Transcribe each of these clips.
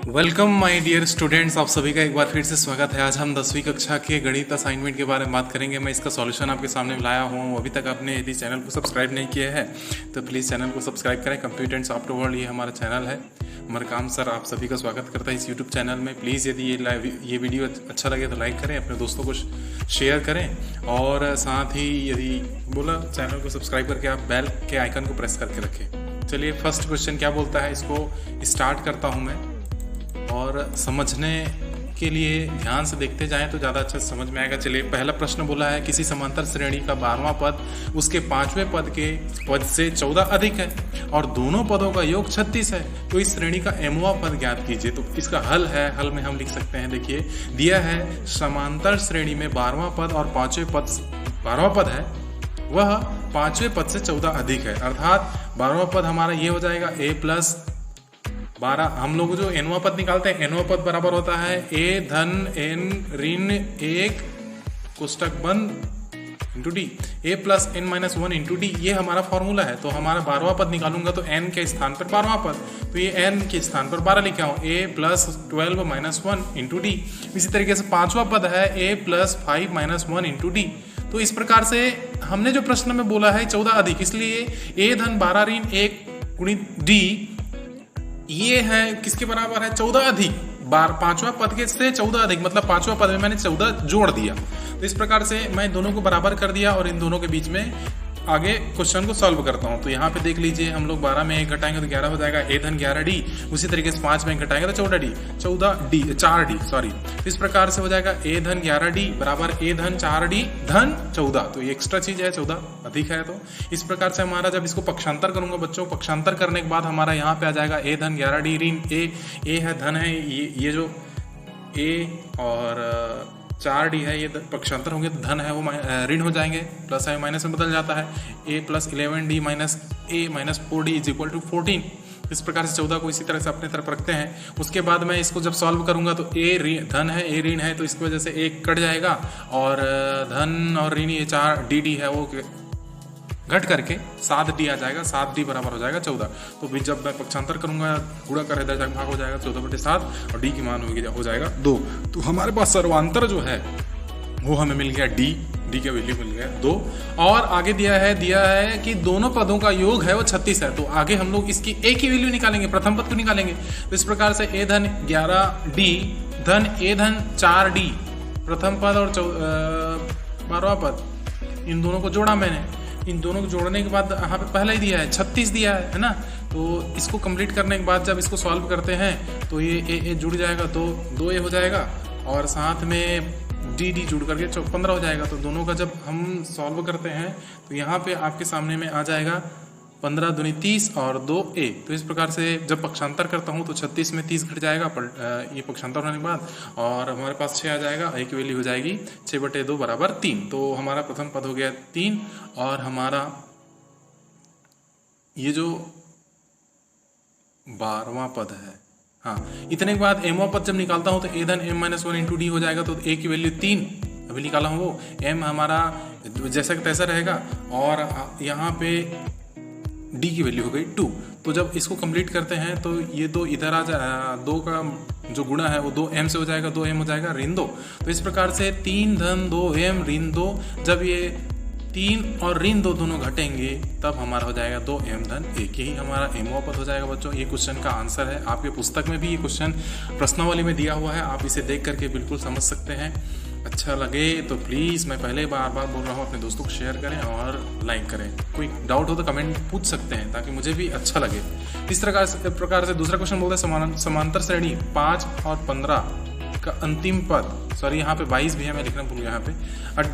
Welcome my dear students, आप सभी का एक बार फिर से स्वागत है। आज हम 10वीं कक्षा के गणित असाइनमेंट के बारे में बात करेंगे। मैं इसका सॉल्यूशन आपके सामने लाया हूँ। अभी तक आपने यदि चैनल को सब्सक्राइब नहीं किया है तो प्लीज़ चैनल को सब्सक्राइब करें। कंप्यूटर एंड सॉफ्टवेयर वर्ल्ड ये हमारा चैनल है। मरकाम सर आप सभी का स्वागत करता है इस यूट्यूब चैनल में। प्लीज़ यदि ये वीडियो अच्छा लगे तो लाइक करें, अपने दोस्तों को शेयर करें और साथ ही यदि बोला चैनल को सब्सक्राइब करके आप बेल के आइकन को प्रेस करके रखें। चलिए फर्स्ट क्वेश्चन क्या बोलता है, इसको स्टार्ट करता हूँ मैं। और समझने के लिए ध्यान से देखते जाएं तो ज़्यादा अच्छा समझ में आएगा। चलिए पहला प्रश्न बोला है, किसी समांतर श्रेणी का 12वां पद उसके 5वें पद से 14 अधिक है और दोनों पदों का योग 36 है, तो इस श्रेणी का mवां पद ज्ञात कीजिए। तो इसका हल है, हल में हम लिख सकते हैं। देखिए दिया है समांतर श्रेणी में 12वां पद और 5वें पद 12वां पद है, वह 5वें पद से 14 अधिक है, अर्थात 12वां पद हमारा ये हो जाएगा a प्लस 12। हम लोग जो एनवा पद निकालते हैं, एनवा पद बराबर होता है a धन n ऋण 1 कोष्टक बंद into D, a plus n minus 1 into D, ये हमारा फॉर्मूला है। तो हमारा 12वां पद निकालूंगा तो n के स्थान पर 12वां पद, तो ये n के स्थान पर 12 लिखा हूँ, a plus 12 minus 1 into D. इसी तरीके से 5वां पद है a plus 5 minus 1 into D. तो इस प्रकार से हमने जो प्रश्न में बोला है 14 अधिक, इसलिए a धन 12 ऋण 1 गुणित डी ये है किसके बराबर है, 14 अधिक। 5वां पद के से 14 अधिक, मतलब 5वां पद में मैंने 14 जोड़ दिया। तो इस प्रकार से मैं दोनों को बराबर कर दिया और इन दोनों के बीच में आगे क्वेश्चन को सॉल्व करता हूं। तो यहाँ पे देख लीजिए, हम लोग 12 में 1 घटाएंगे तो 11 हो जाएगा, a धन 11d। उसी तरीके से 5 में 1 घटाएंगे तो 4d सॉरी। तो इस प्रकार से हो जाएगा a धन 11d बराबर a धन 4d धन 14। तो ये एक्स्ट्रा चीज है, 14 अधिक है। तो इस प्रकार से हमारा जब इसको पक्षांतर करूंगा बच्चों, पक्षांतर करने के बाद हमारा यहाँ पे आ जाएगा a धन 11d ऋण a है धन है, ये जो a और 4d है ये पक्षांतर होंगे तो धन है वो ऋण हो जाएंगे, प्लस है माइनस में बदल जाता है। a plus 11d minus a minus 4d is equal to 14। इस प्रकार से 14 को इसी तरह से अपने तरफ रखते हैं। उसके बाद मैं इसको जब सॉल्व करूंगा तो a धन है a ऋण है, तो इसकी वजह से एक कट जाएगा और धन और ऋण ये 4dd है वो घट करके 7d आ जाएगा, 7d बराबर हो जाएगा 14। तो भी जब मैं पक्षांतर करूंगा गुणा कर इधर भाग हो जाएगा 14/7 और d की मान हो जाएगा 2। तो हमारे पास सर्वांतर जो है वो हमें मिल गया d का वैल्यू मिल गया 2। और आगे दिया है कि दोनों पदों का योग है वो 36 है। तो आगे हम लोग इसकी a की वैल्यू निकालेंगे, प्रथम पद को निकालेंगे। तो इस प्रकार से a धन 11d धन a धन 4d प्रथम पद और 12वां पद, इन दोनों को जोड़ा मैंने। इन दोनों को जोड़ने के बाद यहाँ पे पहला ही दिया है 36 दिया है ना। तो इसको कंप्लीट करने के बाद जब इसको सॉल्व करते हैं तो ये ए जुड़ जाएगा तो 2a हो जाएगा और साथ में डी जुड़ करके 15 हो जाएगा। तो दोनों का जब हम सॉल्व करते हैं तो यहाँ पे आपके सामने में आ जाएगा 15 दूनी 30 और 2a। तो इस प्रकार से जब पक्षांतर करता हूँ तो 36 में 30 घट जाएगा ये पक्षांतर होने के बाद, और हमारे पास 6 आ जाएगा, a की वैल्यू हो जाएगी 6/2 बराबर 3। तो हमारा प्रथम पद हो गया 3 और हमारा ये जो 12वां पद है, हाँ इतने के बाद mवां पद जब निकालता हूँ तो a धन m माइनस 1 इंटू डी हो जाएगा। तो a की वैल्यू 3 अभी निकाला हूँ, वो m हमारा जैसा कि तैसा रहेगा और यहाँ पे d की वैल्यू हो गई 2। तो जब इसको कंप्लीट करते हैं तो ये 2 इधर आ जाए, 2 का जो गुणा है वो 2m से हो जाएगा, 2m हो जाएगा ऋण 2। तो इस प्रकार से 3 धन 2m ऋण 2, जब ये 3 और ऋण 2 दोनों घटेंगे तब हमारा हो जाएगा 2m धन 1, यही हमारा mवां पद हो जाएगा बच्चों। ये क्वेश्चन का आंसर है। आपके पुस्तक में भी ये क्वेश्चन प्रश्नावली में दिया हुआ है, आप इसे देख करके बिल्कुल समझ सकते हैं। अच्छा लगे तो प्लीज़, मैं पहले बार बोल रहा हूँ, अपने दोस्तों को शेयर करें और लाइक करें। कोई डाउट हो तो कमेंट पूछ सकते हैं ताकि मुझे भी अच्छा लगे। इस प्रकार से दूसरा क्वेश्चन बोलते हैं समांतर श्रेणी 5 और 15 का अंतिम पद, सॉरी यहाँ पे 22 भी है, मैं लिखना भूल गया यहाँ पे,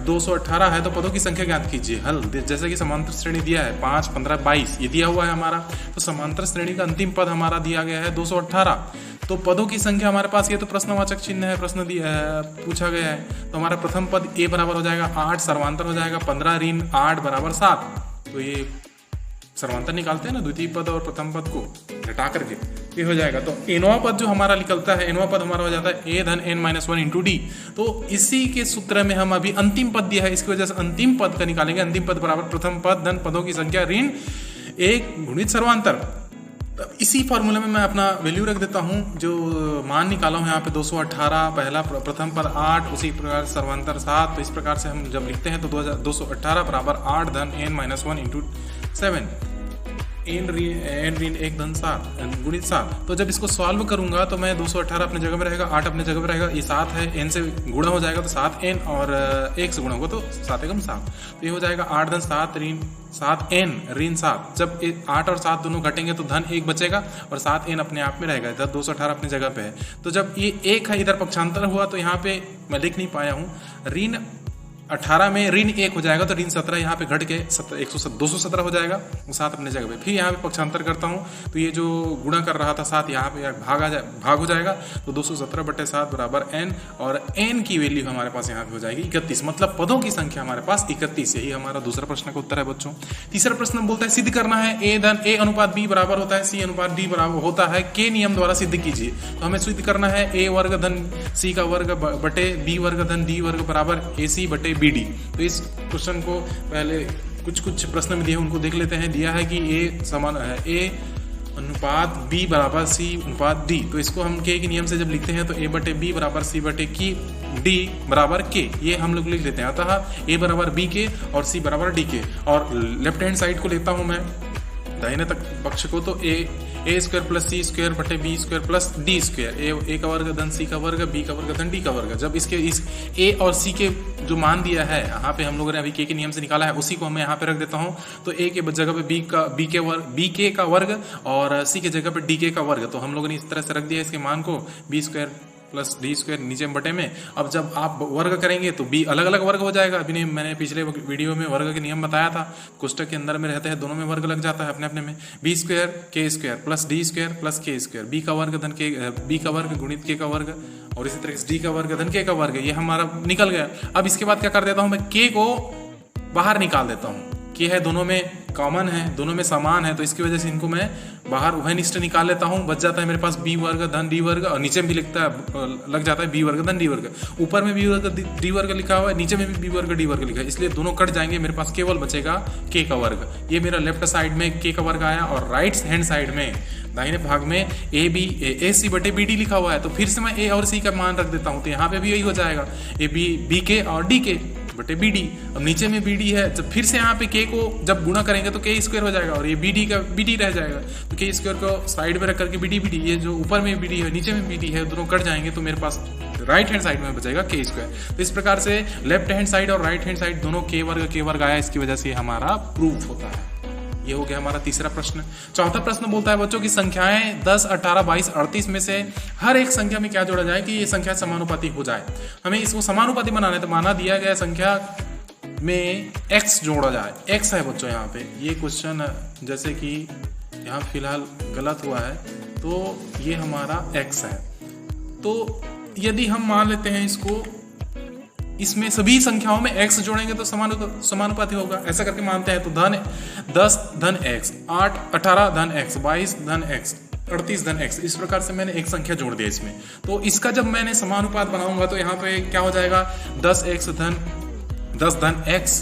218 है, तो पदों की संख्या ज्ञात कीजिए। हल जैसे कि समांतर श्रेणी दिया है 5, 15, 22 ये दिया हुआ है हमारा, तो समांतर श्रेणी का अंतिम पद हमारा दिया गया है 218। तो पदों की संख्या हमारे पास, ये तो प्रश्नवाचक चिन्ह है, प्रश्न पूछा गया है। तो हमारा प्रथम पद a बराबर हो जाएगा 8, सर्वांतर हो जाएगा 15 ऋण 8 बराबर 7। तो ये सर्वांतर निकालते हैं ना द्वितीय पद और प्रथम पद को घटा करके, ये हो जाएगा। तो एनवा पद जो हमारा निकलता है, एनवा पद हमारा हो जाता है a धन n माइनस 1 इंटू डी। तो इसी के सूत्र में हम अभी अंतिम पद दिया है, इसकी वजह से अंतिम पद का निकालेंगे। अंतिम पद बराबर प्रथम पद धन पदों की संख्या ऋण 1 गुणित सर्वांतर। तब इसी फार्मूले में मैं अपना वैल्यू रख देता हूँ, जो मान निकाला हूँ यहाँ पे 218, पहला प्रथम पर 8, उसी प्रकार सर्वांतर 7। तो इस प्रकार से हम जब लिखते हैं तो 218 बराबर 8 धन n-1 इंटू 7, एन ऋण 1 धन 7 गुणित 7। तो जब इसको सॉल्व करूंगा तो मैं 218 अपने जगह में रहेगा, 8 अपने जगह में रहेगा, ये 7 है, n से गुणा हो जाएगा तो 7n, और 1 से गुणा होगा तो 7 एकम 7। तो ये हो जाएगा 8 धन 7 ऋण 7n ऋण 7। जब 8 और 7 दोनों घटेंगे तो धन 1 बचेगा और 7n अपने आप में रहेगा। इधर 218 अपनी जगह पे है। तो जब ये 1 है इधर पक्षांतर हुआ तो यहाँ पे मैं लिख नहीं पाया हूँ, ऋण 18 में ऋण 1 हो जाएगा तो ऋण 17 यहाँ पे घट के 217 हो जाएगा, 7 अपने जगह पे। फिर यहाँ पे पक्षांतर करता हूँ तो ये जो गुणा कर रहा था 7 यहाँ पे भाग हो जाएगा, तो 217/7 बराबर n, और n की वैल्यू हमारे पास यहाँ पे हो जाएगी 31। मतलब पदों की संख्या हमारे पास 31। यही हमारा दूसरा प्रश्न का उत्तर है बच्चों। तीसरा प्रश्न बोलता है सिद्ध करना है a अनुपात b बराबर होता है c अनुपात d बराबर होता है के नियम द्वारा सिद्ध कीजिए। तो हमें सिद्ध करना है a वर्ग धन c का वर्ग बटे b वर्ग धन d वर्ग बराबर ac बटे BD। तो इस क्वेश्चन को पहले कुछ प्रश्न में दिए उनको देख लेते हैं। दिया है कि a समान है a अनुपात b बराबर c अनुपात d। तो इसको हम k के नियम से जब लिखते हैं तो a बटे b बराबर c बटे की d बराबर k, ये हम लोग लिख लेते हैं। अतः a बराबर b के और c बराबर d के, और लेफ्ट हैंड साइड को लेता हूं मैं दाहिने तक पक्ष को, तो A square plus C square बटे B square plus D square, A का वर्ग धन सी का वर्ग बी का वर्ग धन डी का वर्ग। जब इसके इस ए और सी के जो मान दिया है यहाँ पे हम लोगों ने अभी के नियम से निकाला है, उसी को मैं यहाँ पे रख देता हूँ। तो ए के जगह पे बी के का वर्ग और सी के जगह पे डी के का वर्ग। तो हम लोगों ने इस तरह से रख दिया इसके मान को, B square plus D square नीचे बटे में। अब जब आप वर्ग करेंगे तो बी अलग अलग वर्ग हो जाएगा। अभी नहीं, मैंने पिछले वीडियो में वर्ग के नियम बताया था, कोष्टक के अंदर में रहते हैं, दोनों में वर्ग लग जाता है अपने अपने में। बी स्क्वायर के square plus D square plus के स्क्वायर, बी का वर्ग धन के बी का वर्ग गुणित के का वर्ग, और इसी तरह से डी का वर्ग धन के का वर्ग। ये हमारा निकल गया। अब इसके बाद क्या कर देता हूँ मैं, के को बाहर निकाल देता हूँ। के है दोनों में कॉमन है, दोनों में समान है, तो इसकी वजह से इनको मैं बाहर उभयनिष्ठ निकाल लेता हूँ। बच जाता है मेरे पास बी वर्ग धन डी वर्ग, और नीचे में भी लिखता है लग जाता है बी वर्ग धन डी वर्ग। ऊपर में बी वर्ग डी वर्ग लिखा हुआ है, नीचे में भी बी वर्ग डी वर्ग लिखा है, इसलिए दोनों कट जाएंगे। मेरे पास केवल बचेगा के का वर्ग। ये मेरा लेफ्ट साइड में के का वर्ग आया, और राइट हैंड साइड में दाहिने भाग में ए सी बटे बी डी लिखा हुआ है। तो फिर से मैं ए और सी का मान रख देता हूँ, तो यहाँ पे भी यही हो जाएगा, ए बी के और डी के बटे बी डी। अब नीचे में बी डी है, जब फिर से यहाँ पे के को जब गुणा करेंगे तो के स्क्वायर हो जाएगा, और ये बी डी का बी डी रह जाएगा। तो के स्क्वायर को साइड में रख करके बी डी, ये जो ऊपर में बी डी है नीचे में बी डी है, दोनों कट जाएंगे, तो मेरे पास राइट हैंड साइड में बचेगा के स्क्वायर। तो इस प्रकार से लेफ्ट हैंड साइड और राइट हैंड साइड दोनों के वर्ग आया, इसकी वजह से हमारा प्रूफ होता है। ये हो गया हमारा तीसरा प्रश्न। चौथा प्रश्न बोलता है बच्चों की संख्याएं 10, 18, 22, 38 में से हर एक संख्या में क्या जोड़ा जाए कि ये संख्या समानुपाती हो जाए। हमें इसको समानुपाती बनाना है, तो माना दिया गया संख्या में x जोड़ा जाए। x है बच्चों यहाँ पे, ये क्वेश्चन जैसे कि यहाँ फिलहाल गलत हुआ है, तो ये हमारा x है। तो यदि हम मान लेते हैं इसको, इसमें सभी संख्याओं में x जोड़ेंगे तो समानुपाती होगा, ऐसा करके मानते हैं। तो धन 10 धन x, 8 18 धन x, 22 धन x, 38 धन x, इस प्रकार से मैंने एक संख्या जोड़ दिया इसमें। तो इसका जब मैंने समानुपात बनाऊंगा तो यहाँ पे क्या हो जाएगा, 10 धन x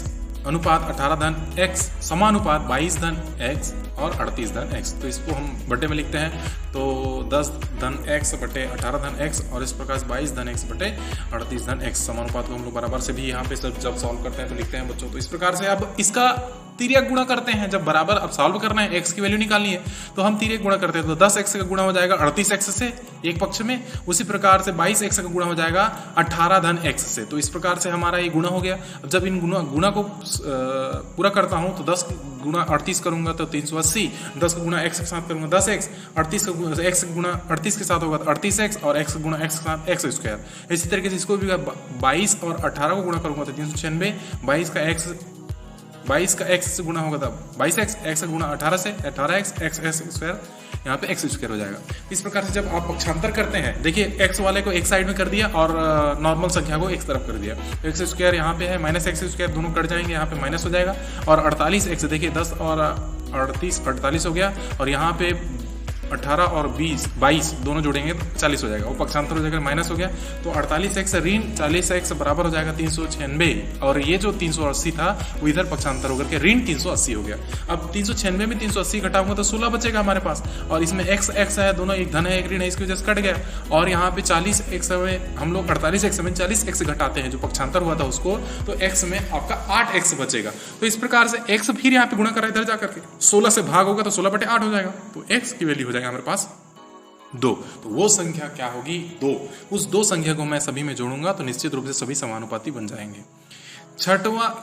अनुपात 18 धन x समानुपात 22 धन x और 38 धन x। तो इसको हम बटे में लिखते हैं, तो 10 धन x बटे 18 धन x, और इस प्रकार 22 धन x बटे 38 धन x। समानुपात को हम लोग बराबर से भी यहाँ पे जब सॉल्व करते हैं तो लिखते हैं बच्चों। तो इस प्रकार से अब इसका तिर्यक गुणा करते हैं। जब बराबर अब सॉल्व करना है, x की वैल्यू निकालनी है, तो हम तिर्यक गुणा करते हैं। तो 10x का गुणा हो जाएगा 38x से एक पक्ष में, उसी प्रकार से 22x का गुणा हो जाएगा 18 धन x से। तो इस प्रकार से हमारा ये गुणा हो गया। अब जब इन गुणा को पूरा करता हूँ तो 10 गुणा 38 करूंगा तो 380, 10 का गुणा x के साथ करूंगा 10x, 38 का x गुणा 38 के साथ होगा तो 38x, और x गुणा x के साथ x स्क्वायर। इसी तरीके से इसको भी 22 और 18 को गुणा करूंगा तो 396, 22 का x से गुणा होगा तब 22x, x का गुणा 18 से 18x, x स्क्वायर, यहाँ पे x स्क्वायर हो जाएगा। इस प्रकार से जब आप पक्षांतर करते हैं, देखिए x वाले को एक साइड में कर दिया और नॉर्मल संख्या को एक तरफ कर दिया। x स्क्वायर यहाँ पे है, माइनस x स्क्वायर दोनों कट जाएंगे, यहाँ पे माइनस हो जाएगा। और 48x देखिए 10 और 48 हो गया, और यहाँ पे 18 और 22 दोनों जोड़ेंगे तो 40 हो जाएगा, वो पक्षांतर हो जाएगा, माइनस हो गया तो 48x ऋण 40x बराबर हो जाएगा 396, और ये जो 380 था वो इधर पक्षांतर होकर के ऋण 380 हो गया। अब 396 में 380 घटाऊंगा तो 16 बचेगा हमारे पास, और इसमें x है, दोनों एक धन है एक ऋण है, इसकी वजह से कट गया। और यहाँ पे 40x में हम लोग 48x में 40x घटाते हैं जो पक्षांतर हुआ था उसको, तो x में आपका 8x बचेगा। तो इस प्रकार से x फिर यहाँ पे गुणा करा इधर जाकर के 16 से भाग होगा तो 16/8 हो जाएगा, तो x की वैल्यू हो जाएगा हमारे पास 2। तो वो संख्या क्या होगी? 2। उस 2 संख्या को मैं सभी में जोड़ूंगा तो निश्चित रूप से सभी समानुपाती बन जाएंगे।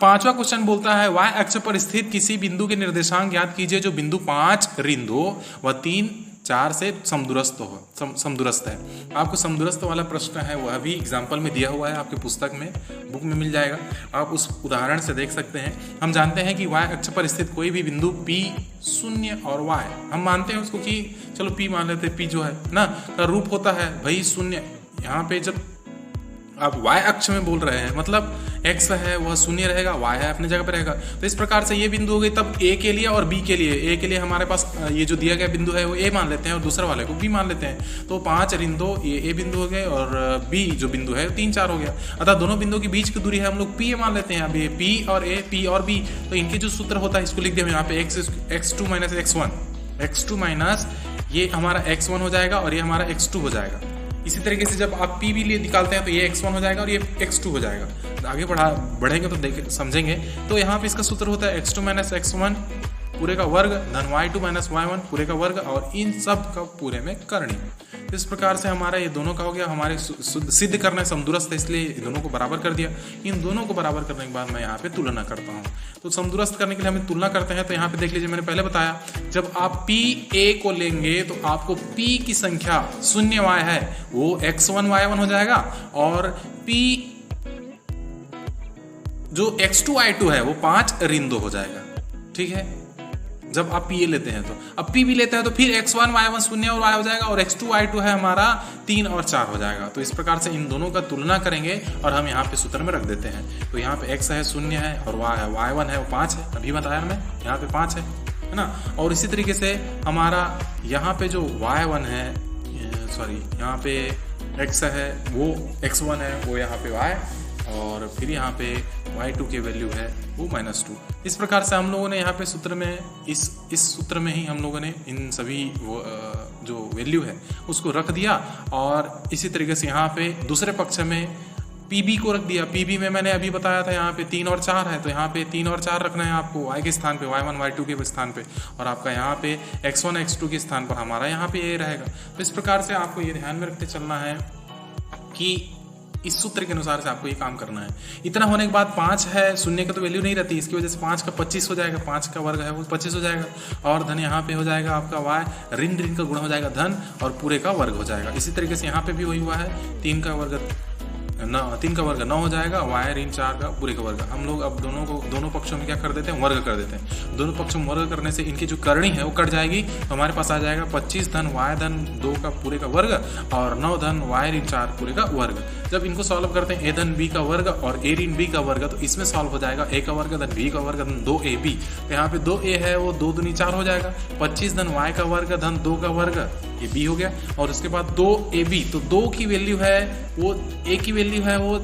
पांचवा क्वेश्चन बोलता है y अक्ष पर स्थित किसी बिंदु के निर्देशांक ज्ञात कीजिए जो बिंदु 5 ऋण 2 व 3 4 से समदूरस्थ है। आपको समदूरस्थ वाला प्रश्न है वह भी एग्जाम्पल में दिया हुआ है, आपके पुस्तक में बुक में मिल जाएगा, आप उस उदाहरण से देख सकते हैं। हम जानते हैं कि y अक्ष पर स्थित कोई भी बिंदु P 0 और y, हम मानते हैं उसको कि चलो P मान लेते हैं, P जो है ना का रूप होता है भाई 0। यहाँ पे जब आप y अक्ष में बोल रहे हैं मतलब x है वह 0 रहेगा, y है अपनी जगह पर रहेगा, तो इस प्रकार से ये बिंदु हो गई। तब a के लिए और b के लिए, a के लिए हमारे पास ये जो दिया गया बिंदु है वो a मान लेते हैं और दूसरे वाले को b मान लेते हैं, तो 5 ऋण 2 ये a बिंदु हो गए और b जो बिंदु है 3 4 हो गया। अतः दोनों बिंदु के बीच की दूरी है हम लोग p मान लेते हैं। अब ये p और a, p और b, तो इनके जो सूत्र होता है इसको लिख दिया यहाँ पे x2 माइनस x2 माइनस ये हमारा x1 हो जाएगा और ये हमारा x2 हो जाएगा। इसी तरीके से जब आप p भी लिए निकालते हैं तो ये x1 हो जाएगा और ये x2 हो जाएगा। आगे बढ़ेंगे तो देख समझेंगे। तो यहाँ पे इसका सूत्र होता है x2 माइनस x1 पूरे का वर्ग धन y2 माइनस y1 पूरे का वर्ग और इन सब का पूरे में करनी। इस प्रकार से हमारा ये दोनों का हो गया। हमारे सिद्ध करना है समदूरस्थ है इसलिए दोनों को बराबर कर दिया। इन दोनों को बराबर करने के बाद मैं यहाँ पे तुलना करता हूँ। तो समदूरस्थ करने के लिए हमें तुलना करते हैं। तो यहाँ पे देख लीजिए, मैंने पहले बताया जब आप PA को लेंगे तो आपको P की संख्या 0y है वो x1 y1 हो जाएगा और P जो x2 y2 है वो 5 ऋण 2 हो जाएगा। ठीक है, जब आप P लेते हैं तो अब P भी लेते हैं तो फिर x1 y1 0 और y हो जाएगा और x2 y2 है हमारा 3 और 4 हो जाएगा। तो इस प्रकार से इन दोनों का तुलना करेंगे और हम यहाँ पे सूत्र में रख देते हैं। तो यहाँ पे x है 0 है और y है y1 है वो 5 है, अभी बताया मैं यहाँ पे 5 है ना। और इसी तरीके से हमारा यहाँ पे जो y1 है यहाँ पे x है वो x1 है वो यहाँ पे y और फिर यहाँ पे y2 की वैल्यू है वो -2। इस प्रकार से हम लोगों ने यहाँ पे सूत्र में इस सूत्र में ही हम लोगों ने इन सभी जो वैल्यू है उसको रख दिया। और इसी तरीके से यहाँ पे दूसरे पक्ष में PB को रख दिया। PB में मैंने अभी बताया था यहाँ पे 3 और 4 है, तो यहाँ पे 3 और 4 रखना है आपको y के स्थान पे, y1 y2 के स्थान पे, और आपका यहाँ पे x1 x2 के स्थान पर हमारा यहाँ पे ये रहेगा। तो इस प्रकार से आपको ये ध्यान में रखते चलना है कि इस सूत्र के अनुसार से आपको ये काम करना है। इतना होने के बाद 5 है, 0 का तो वैल्यू नहीं रहती, इसकी वजह से 5 का 25 हो जाएगा, 5 का वर्ग है वो 25 हो जाएगा और धन यहाँ पे हो जाएगा आपका y ऋण ऋण का गुणा हो जाएगा धन और पूरे का वर्ग हो जाएगा। इसी तरीके से यहाँ पे भी वही हुआ है, 3 का वर्ग 9 हो जाएगा, y ऋण 4 का पूरे का वर्ग। हम लोग अब दोनों पक्षों में क्या कर देते हैं, वर्ग कर देते हैं। दोनों पक्षों में वर्ग करने से इनकी जो करणी है वो कट जाएगी, तो हमारे पास आ जाएगा 25 धन y धन 2 का पूरे का वर्ग और 9 धन y ऋण 4 पूरे का वर्ग। जब इनको सॉल्व करते हैं a धन b का वर्ग और a ऋण b का वर्ग, तो इसमें सॉल्व हो जाएगा a का वर्ग धन b का वर्ग धन 2ab। तो यहाँ पे 2a है वो 2 दूनी 4 हो जाएगा, 25 धन y का वर्ग धन 2 का वर्ग ये b हो गया और उसके बाद 2ab। तो 2 की वैल्यू है वो a की वैल्यू है वो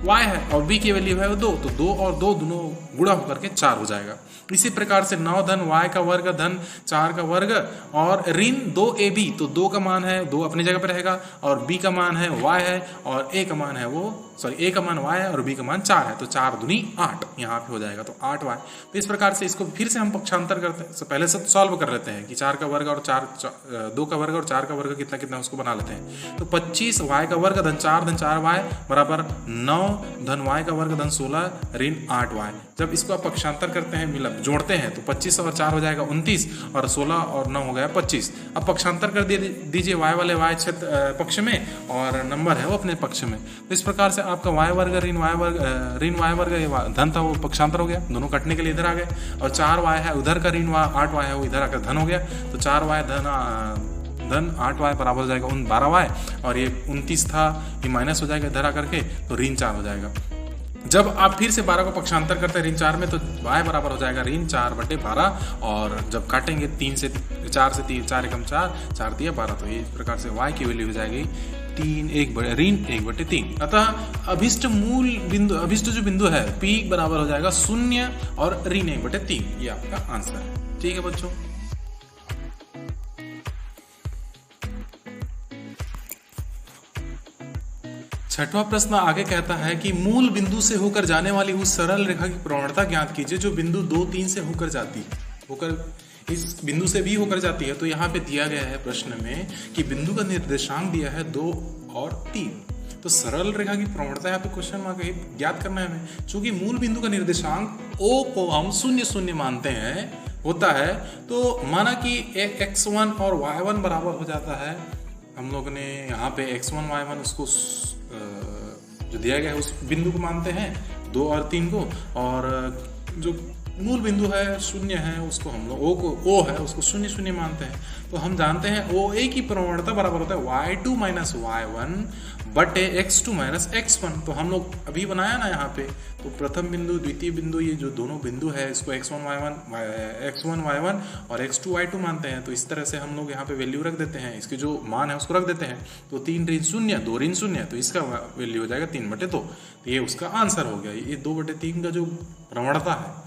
y है और b की वैल्यू है वो 2, तो 2 और 2 दोनों गुणा होकर के 4 हो जाएगा। इसी प्रकार से 9 धन y का वर्ग धन 4 का वर्ग और ऋण 2ab, तो 2 का मान है 2 अपनी जगह पर रहेगा और b का मान है y है और a का मान है a का मान y है और b का मान 4 है, तो 4 दूनी 8 यहाँ पे हो जाएगा, तो 8y। तो इस प्रकार से इसको फिर से हम पक्षांतर करते हैं, पहले से सॉल्व कर लेते हैं कि 4 का वर्ग और 2 का वर्ग और 4 का वर्ग कितना कितना उसको बना लेते हैं। तो 25 y का वर्ग धन 4y बराबर 9 धन y का वर्ग धन 16 ऋण 8y। जब इसको आप पक्षांतर करते हैं मिला जोड़ते हैं तो 25 और 4 हो जाएगा 29 और 16 और 9 हो गया 25। अब पक्षांतर कर दीजिए y वाले y पक्ष में और नंबर है वो अपने पक्ष में। तो इस प्रकार से आपका y वर्ग ऋण y वर्ग धन था वो पक्षांतर हो गया, दोनों कटने के लिए इधर आ गए और 4y है उधर का ऋण 8y है वो इधर आकर धन हो गया, तो 4y धन 8y बराबर हो जाएगा 12y और ये 29 था ये माइनस हो जाएगा इधर आकर के, तो ऋण 4 हो जाएगा। जब आप फिर से 12 को पक्षांतर करते हैं ऋण 4 में, तो y बराबर हो जाएगा ऋण 4/12, और जब काटेंगे 3 से 4 से 3, 4 एकम 4, 4 दिया 12, तो इस प्रकार से y की वैल्यू हो जाएगी ऋण 1/3। अतः अभिष्ट मूल बिंदु, अभिष्ट जो बिंदु है P बराबर हो जाएगा 0 और ऋण 1/3। ये आपका आंसर है। ठीक है बच्चों। छठवां प्रश्न आगे कहता है कि मूल बिंदु से होकर जाने वाली उस सरल रेखा की प्रवणता ज्ञात कीजिए जो बिंदु 2, 3 से होकर जाती है, इस बिंदु से भी होकर जाती है। तो यहाँ पे दिया गया है प्रश्न में कि बिंदु का निर्देशांक दिया है 2 और 3। तो सरल रेखा की प्रवणता यहाँ पे क्वेश्चन मार्क ज्ञात करना है हमें। चूंकि मूल बिंदु का निर्देशांक O को हम 0, 0 मानते हैं होता है, तो माना कि x1 और y1 बराबर हो जाता है। हम लोग ने यहाँ पे x1 y1 उसको जो दिया गया है उस बिंदु को मानते हैं 2 और 3 को, और जो मूल बिंदु है 0 है उसको हम लोग O है उसको 0, 0 मानते हैं। तो हम जानते हैं OA की प्रवणता बराबर होता है y2 माइनस y1 बटे x2 माइनस x1। तो हम लोग अभी बनाया ना यहाँ पे, तो प्रथम बिंदु, द्वितीय बिंदु, ये जो दोनों बिंदु है इसको x1 y1 और x2 y2 मानते हैं। तो इस तरह से हम लोग यहाँ पे वैल्यू रख देते हैं, इसके जो मान है उसको रख देते हैं। तो 3 ऋण 0, 2 ऋण 0, तो इसका वैल्यू हो जाएगा 3/2। तो ये उसका आंसर हो गया। ये 2/3 का जो प्रवणता है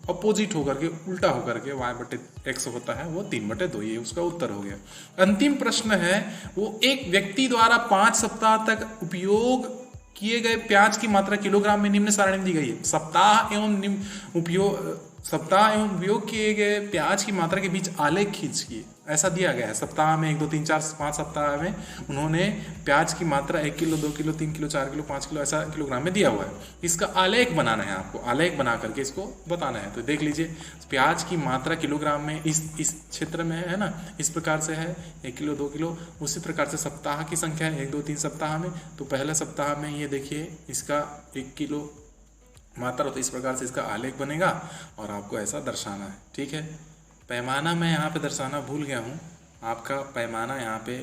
अपोजिट होकर के, उल्टा होकर के y/x होता है, वो 3/2। ये उसका उत्तर हो गया। अंतिम प्रश्न है, वो एक व्यक्ति द्वारा 5 सप्ताह तक उपयोग किए गए प्याज की मात्रा किलोग्राम में निम्न सारणी में दी गई है। सप्ताह एवं उपयोग किए गए प्याज की मात्रा के बीच आलेख खींचिए, ऐसा दिया गया है। सप्ताह में 1, 2, 3, 4, 5 सप्ताह में उन्होंने प्याज की मात्रा 1 kilo, 2 kilo, 3 kilo, 4 kilo, 5 kilo, ऐसा किलोग्राम में दिया हुआ है। इसका आलेख बनाना है आपको, आलेख बना करके इसको बताना है। तो देख लीजिए, प्याज की मात्रा किलोग्राम में इस क्षेत्र में है ना, इस प्रकार से है 1 किलो, 2 किलो। उसी प्रकार से सप्ताह की संख्या है 1, 2, 3 सप्ताह में। तो पहले सप्ताह में ये देखिए इसका 1 किलो मात्रा, तो इस प्रकार से इसका आलेख बनेगा और आपको ऐसा दर्शाना है। ठीक है। पैमाना मैं यहाँ पे दर्शाना भूल गया हूँ, आपका पैमाना यहाँ पे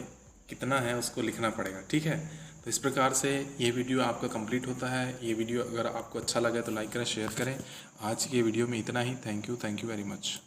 कितना है उसको लिखना पड़ेगा। ठीक है। तो इस प्रकार से ये वीडियो आपका कंप्लीट होता है। ये वीडियो अगर आपको अच्छा लगे तो लाइक करें, शेयर करें। आज की वीडियो में इतना ही। Thank you very much.